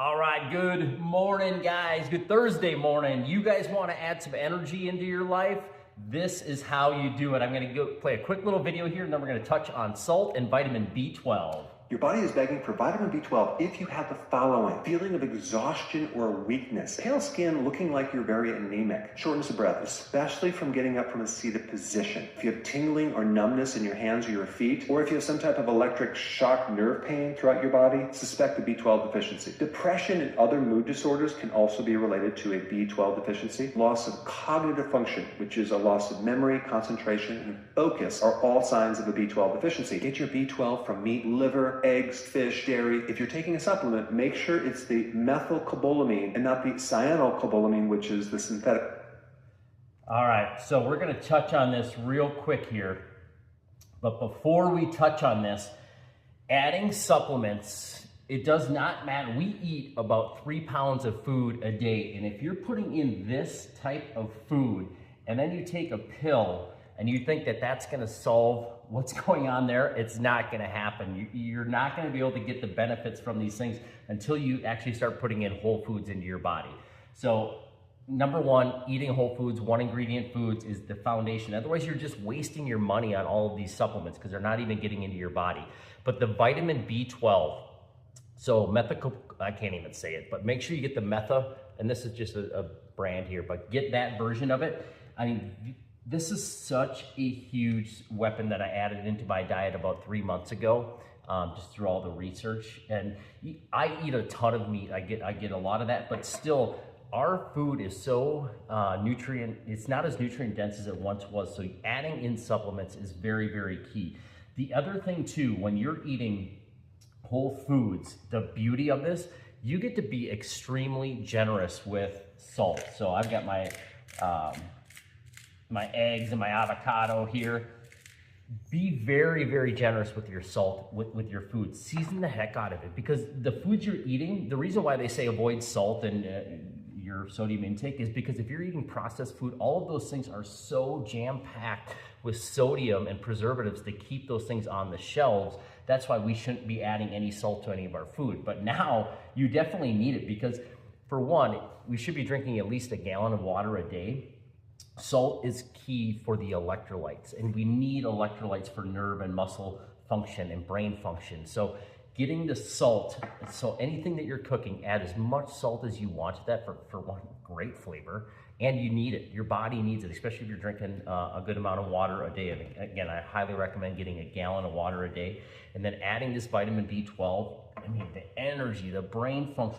All right, good morning, guys. Good Thursday morning. You guys want to add some energy into your life? This is how you do it. I'm going to go play a quick little video here, and then we're going to touch on salt and vitamin B12. Your body is begging for vitamin B12 if you have the following: feeling of exhaustion or weakness, pale skin, looking like you're very anemic, shortness of breath, especially from getting up from a seated position, if you have tingling or numbness in your hands or your feet, or if you have some type of electric shock nerve pain throughout your body, suspect a B12 deficiency. Depression and other mood disorders can also be related to a B12 deficiency. Loss of cognitive function, which is a loss of memory, concentration, and focus, are all signs of a B12 deficiency. Get your B12 from meat, liver, eggs, fish, dairy. If you're taking a supplement, make sure it's the methylcobalamin and not the cyanocobalamin, which is the synthetic. All right, so we're going to touch on this real quick here. But before we touch on this, adding supplements, it does not matter. We eat about 3 pounds of food a day. And if you're putting in this type of food and then you take a pill and you think that that's going to solve what's going on there, it's not going to happen. You're not going to be able to get the benefits from these things until you actually start putting in whole foods into your body. So number one, eating whole foods, one ingredient foods is the foundation. Otherwise, you're just wasting your money on all of these supplements because they're not even getting into your body. But the vitamin B12, so I can't even say it, but make sure you get the metha, and this is just a brand here, but get that version of it. I mean, this is such a huge weapon that I added into my diet about 3 months ago, just through all the research. And I eat a ton of meat. I get a lot of that, but still, our food is so it's not as nutrient dense as it once was. So adding in supplements is very, very key. The other thing too, when you're eating whole foods, the beauty of this, you get to be extremely generous with salt. So I've got my eggs and my avocado here. Be very, very generous with your salt, with your food. Season the heck out of it, because the foods you're eating, the reason why they say avoid salt and your sodium intake is because if you're eating processed food, all of those things are so jam-packed with sodium and preservatives to keep those things on the shelves. That's why we shouldn't be adding any salt to any of our food. But now you definitely need it, because for one, we should be drinking at least a gallon of water a day. Salt is key for the electrolytes, and we need electrolytes for nerve and muscle function and brain function. So getting the salt, so anything that you're cooking, add as much salt as you want to that for one, great flavor, and you need it. Your body needs it, especially if you're drinking a good amount of water a day. And again, I highly recommend getting a gallon of water a day, and then adding this vitamin B12. I mean, the energy, the brain function.